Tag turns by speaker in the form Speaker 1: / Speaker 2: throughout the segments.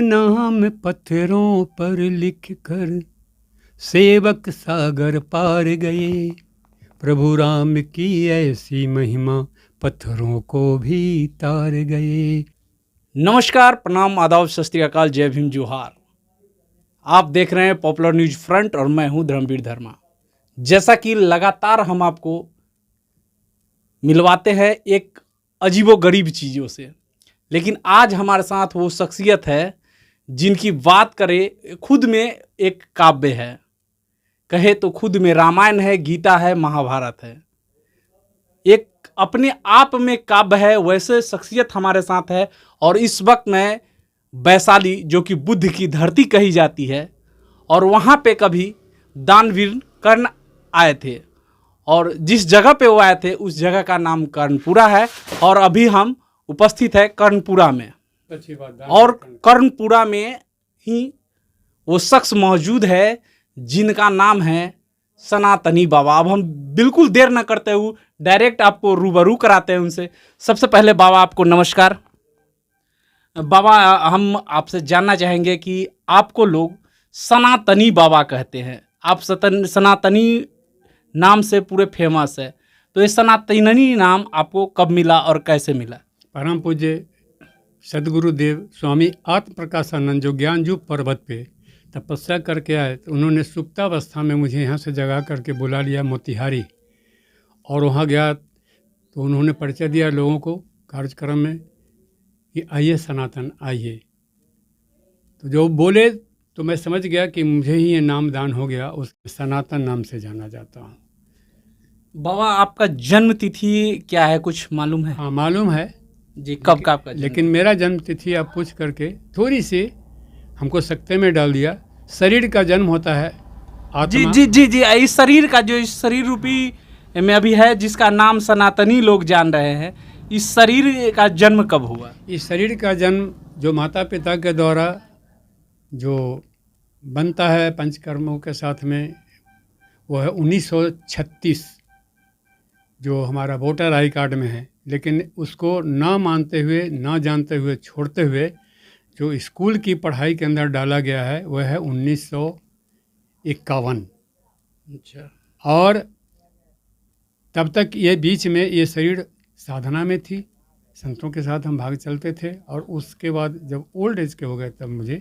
Speaker 1: नाम पत्थरों पर लिख कर सेवक सागर पार गए, प्रभु राम की ऐसी महिमा पत्थरों को भी तार गए।
Speaker 2: नमस्कार, प्रणाम, आदाब, सत श्री अकाल, जय भीम, जोहार। आप देख रहे हैं पॉपुलर न्यूज फ्रंट और मैं हूं धर्मवीर धर्मा। जैसा कि लगातार हम आपको मिलवाते हैं एक अजीबोगरीब चीज़ों से, लेकिन आज हमारे साथ वो शख्सियत है जिनकी बात करें खुद में एक काव्य है, कहे तो खुद में रामायण है, गीता है, महाभारत है, एक अपने आप में काव्य है। वैसे शख्सियत हमारे साथ है और इस वक्त मैं वैशाली, जो कि बुद्ध की धरती कही जाती है, और वहाँ पे कभी दानवीर कर्ण आए थे और जिस जगह पे वो आए थे उस जगह का नाम कर्णपुरा है। और अभी हम उपस्थित है कर्णपुरा में,
Speaker 1: अच्छी बात।
Speaker 2: और कर्णपुरा में ही वो शख्स मौजूद है जिनका नाम है सनातनी बाबा। अब हम बिल्कुल देर न करते हुए डायरेक्ट आपको रूबरू कराते हैं उनसे। सबसे पहले बाबा आपको नमस्कार। बाबा, हम आपसे जानना चाहेंगे कि आपको लोग सनातनी बाबा कहते हैं, आप सनातनी नाम से पूरे फेमस है, तो ये सनातनी नाम आपको कब मिला और कैसे मिला?
Speaker 1: परम पूज्य सदगुरुदेव स्वामी आत्म प्रकाशानंद जो ज्ञानजूप पर्वत पे तपस्या करके आए, तो उन्होंने सुप्तावस्था में मुझे यहाँ से जगा करके बुला लिया मोतिहारी, और वहाँ गया तो उन्होंने परिचय दिया लोगों को कार्यक्रम में कि आइए सनातन आइए। तो जो बोले तो मैं समझ गया कि मुझे ही ये नाम दान हो गया, उस सनातन नाम से जाना जाता हूँ।
Speaker 2: बाबा, आपका जन्म तिथि क्या है, कुछ मालूम है?
Speaker 1: हाँ मालूम है
Speaker 2: जी, कब का आपका जन्म?
Speaker 1: लेकिन मेरा जन्म तिथि आप पूछ करके थोड़ी सी हमको सकते में डाल दिया। शरीर का जन्म होता है आत्मा।
Speaker 2: जी जी जी जी, इस शरीर का, जो इस शरीर रूपी में अभी है, जिसका नाम सनातनी लोग जान रहे हैं, इस शरीर का जन्म कब हुआ?
Speaker 1: इस शरीर का जन्म जो माता पिता के द्वारा जो बनता है पंचकर्मों के साथ में, वो है 1936, जो हमारा वोटर आई कार्ड में है। लेकिन उसको ना मानते हुए, ना जानते हुए, छोड़ते हुए जो स्कूल की पढ़ाई के अंदर डाला गया है वह है 1951।
Speaker 2: अच्छा।
Speaker 1: और तब तक ये बीच में ये शरीर साधना में थी, संतों के साथ हम भाग चलते थे, और उसके बाद जब ओल्ड एज के हो गए तब मुझे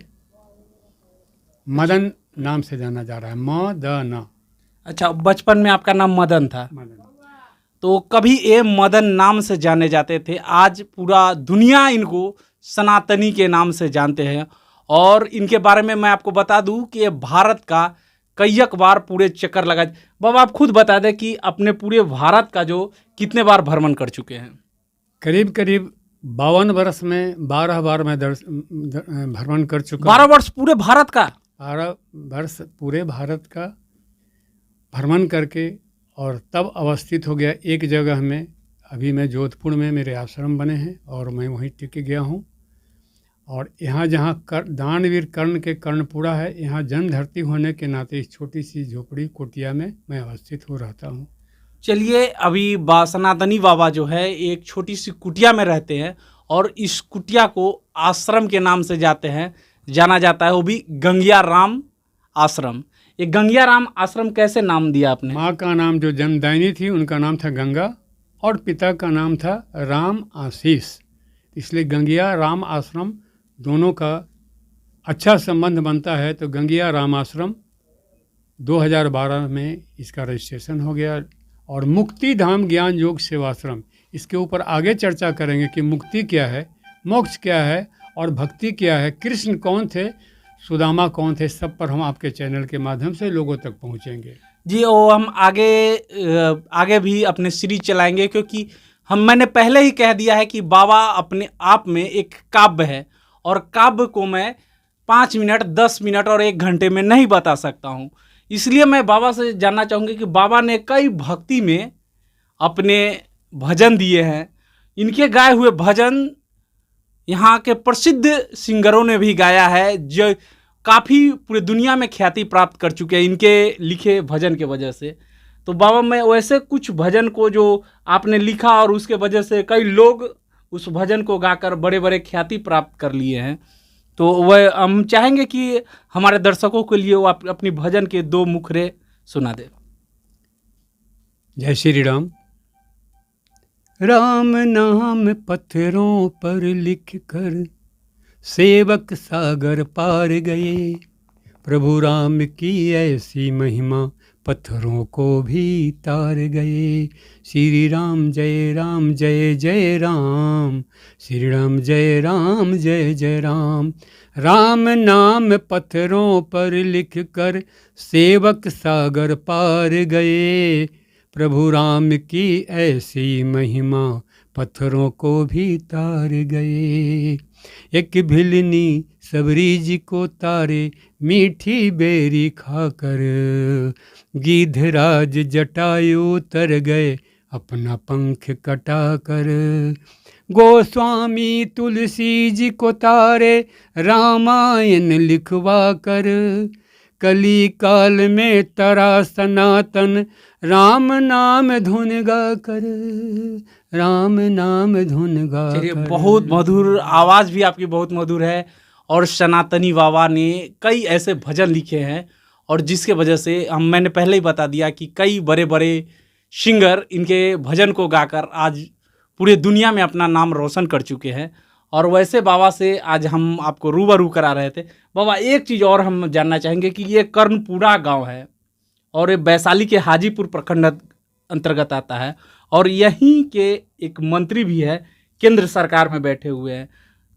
Speaker 1: मदन नाम से जाना जा रहा है, मदन।
Speaker 2: अच्छा, बचपन में आपका नाम मदन था,
Speaker 1: मदन।
Speaker 2: तो कभी ये मदन नाम से जाने जाते थे, आज पूरा दुनिया इनको सनातनी के नाम से जानते हैं। और इनके बारे में मैं आपको बता दूं कि ये भारत का कई बार पूरे चक्कर लगा। बाबा, आप खुद बता दें कि अपने पूरे भारत का जो कितने बार भ्रमण कर चुके हैं?
Speaker 1: करीब करीब 52 वर्ष में 12 बार मैं भ्रमण कर चुका।
Speaker 2: 12 वर्ष पूरे भारत का?
Speaker 1: 12 वर्ष पूरे भारत का भ्रमण करके, और तब अवस्थित हो गया एक जगह में। अभी मैं जोधपुर में मेरे आश्रम बने हैं और मैं वहीं टिक गया हूँ। और यहाँ जहाँ दानवीर कर्ण के कर्णपुरा है, यहाँ जन्म धरती होने के नाते इस छोटी सी झोपड़ी कुटिया में मैं अवस्थित हो रहता हूँ।
Speaker 2: चलिए, अभी सनातनी बाबा जो है एक छोटी सी कुटिया में रहते हैं, और इस कुटिया को आश्रम के नाम से जाना जाता है, वो भी गंगिया राम आश्रम। ये गंगिया राम आश्रम कैसे नाम दिया आपने?
Speaker 1: माँ का नाम जो जन्मदायिनी थी उनका नाम था गंगा, और पिता का नाम था राम आशीष, इसलिए गंगिया राम आश्रम दोनों का अच्छा संबंध बनता है। तो गंगिया राम आश्रम 2012 में इसका रजिस्ट्रेशन हो गया। और मुक्ति धाम ज्ञान योग सेवाश्रम, इसके ऊपर आगे चर्चा करेंगे कि मुक्ति क्या है, मोक्ष क्या है और भक्ति क्या है, कृष्ण कौन थे, सुदामा कौन थे, सब पर हम आपके चैनल के माध्यम से लोगों तक पहुंचेंगे।
Speaker 2: जी, वो हम आगे भी अपने सीरीज चलाएंगे, क्योंकि मैंने पहले ही कह दिया है कि बाबा अपने आप में एक काव्य है, और काव्य को मैं 5 मिनट, 10 मिनट और 1 घंटे में नहीं बता सकता हूँ। इसलिए मैं बाबा से जानना चाहूँगी कि बाबा ने कई भक्ति में अपने भजन दिए हैं। इनके गाए हुए भजन यहाँ के प्रसिद्ध सिंगरों ने भी गाया है, जो काफ़ी पूरे दुनिया में ख्याति प्राप्त कर चुके हैं इनके लिखे भजन के वजह से। तो बाबा, मैं वैसे कुछ भजन को जो आपने लिखा और उसके वजह से कई लोग उस भजन को गाकर बड़े बड़े ख्याति प्राप्त कर लिए हैं, तो वह हम चाहेंगे कि हमारे दर्शकों के लिए वो अपनी भजन के 2 मुखरे सुना दे।
Speaker 1: जय श्री राम। राम नाम पत्थरों पर लिख कर सेवक सागर पार गए, प्रभु राम की ऐसी महिमा पत्थरों को भी तार गए। श्री राम जय राम जय जय राम, श्री राम जय राम जय जय राम। राम नाम पत्थरों पर लिख कर सेवक सागर पार गए, प्रभु राम की ऐसी महिमा पत्थरों को भी तार गए। एक भिलनी सबरी जी को तारे मीठी बेरी खाकर, गिद्धराज जटायु तर गए अपना पंख कटाकर। गोस्वामी तुलसी जी को तारे रामायण लिखवा कर, कली काल में तरा सनातन राम नाम धुन गा कर, राम नाम धुन गा कर।
Speaker 2: बहुत मधुर आवाज़ भी आपकी बहुत मधुर है, और सनातनी बाबा ने कई ऐसे भजन लिखे हैं और जिसके वजह से मैंने पहले ही बता दिया कि कई बड़े बड़े सिंगर इनके भजन को गाकर आज पूरे दुनिया में अपना नाम रोशन कर चुके हैं। और वैसे बाबा से आज हम आपको रूबरू करा रहे थे। बाबा, एक चीज़ और हम जानना चाहेंगे कि ये कर्णपुरा गांव है और ये वैशाली के हाजीपुर प्रखंड अंतर्गत आता है, और यहीं के एक मंत्री भी है, केंद्र सरकार में बैठे हुए हैं।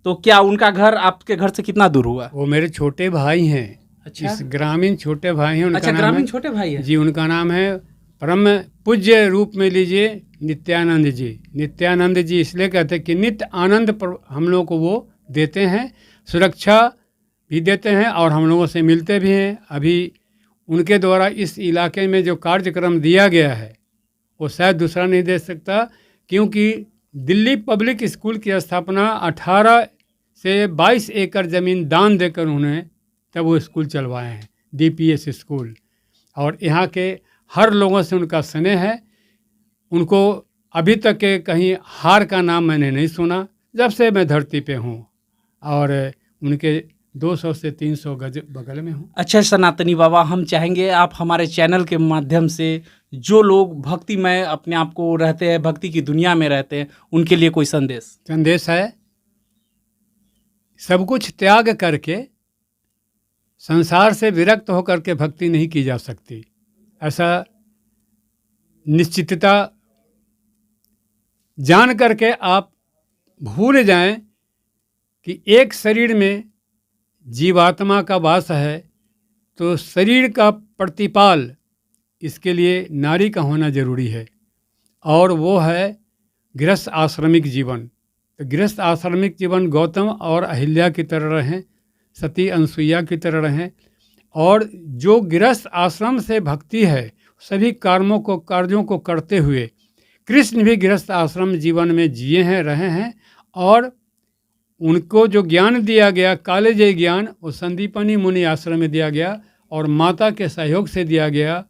Speaker 2: तो क्या उनका घर आपके घर से कितना दूर हुआ?
Speaker 1: वो मेरे छोटे भाई हैं।
Speaker 2: अच्छा,
Speaker 1: इस ग्रामीण छोटे भाई हैं।
Speaker 2: अच्छा, ग्रामीण छोटे भाई है
Speaker 1: जी। उनका नाम है परम पूज्य रूप में लीजिए नित्यानंद जी। नित्यानंद जी इसलिए कहते हैं कि नित्य आनंद हम लोगों को वो देते हैं, सुरक्षा भी देते हैं और हम लोगों से मिलते भी हैं। अभी उनके द्वारा इस इलाके में जो कार्यक्रम दिया गया है वो शायद दूसरा नहीं दे सकता, क्योंकि दिल्ली पब्लिक स्कूल की स्थापना 18 से 22 एकड़ ज़मीन दान देकर उन्होंने तब वो स्कूल चलवाए हैं, DPS स्कूल। और यहाँ के हर लोगों से उनका स्नेह है। उनको अभी तक के कहीं हार का नाम मैंने नहीं सुना जब से मैं धरती पे हूँ, और उनके 200 से 300 गज बगल में हूँ।
Speaker 2: अच्छा सनातनी बाबा, हम चाहेंगे आप हमारे चैनल के माध्यम से जो लोग भक्तिमय अपने आप को रहते हैं, भक्ति की दुनिया में रहते हैं, उनके लिए कोई संदेश
Speaker 1: है। सब कुछ त्याग करके संसार से विरक्त होकर के भक्ति नहीं की जा सकती, ऐसा निश्चितता जान करके आप भूल जाएं कि एक शरीर में जीवात्मा का वास है, तो शरीर का प्रतिपाल इसके लिए नारी का होना जरूरी है, और वो है गृहस्थ आश्रमिक जीवन। तो गृहस्थ आश्रमिक जीवन गौतम और अहिल्या की तरह रहें, सती अनसुईया की तरह रहें, और जो गृहस्थ आश्रम से भक्ति है सभी कार्यों को करते हुए कृष्ण भी गृहस्थ आश्रम जीवन में जिए हैं, रहे हैं, और उनको जो ज्ञान दिया गया कालेजय ज्ञान वो संदीपनी मुनि आश्रम में दिया गया और माता के सहयोग से दिया गया,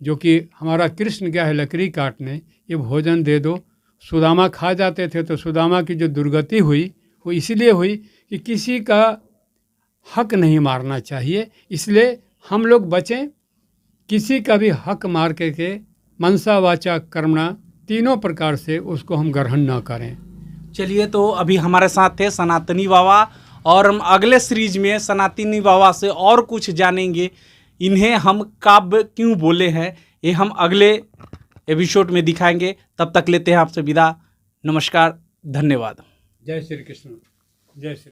Speaker 1: जो कि हमारा कृष्ण गया है लकड़ी काटने, ये भोजन दे दो। सुदामा खा जाते थे, तो सुदामा की जो दुर्गति हुई वो इसलिए हुई कि किसी का हक नहीं मारना चाहिए, इसलिए हम लोग बचें, किसी का भी हक मार के मनसा वाचा कर्मणा तीनों प्रकार से उसको हम ग्रहण ना करें।
Speaker 2: चलिए, तो अभी हमारे साथ थे सनातनी बाबा, और हम अगले सीरीज में सनातनी बाबा से और कुछ जानेंगे। इन्हें हम काव्य क्यों बोले हैं ये हम अगले एपिसोड में दिखाएंगे। तब तक लेते हैं आपसे विदा। नमस्कार, धन्यवाद।
Speaker 1: जय श्री कृष्ण। जय श्री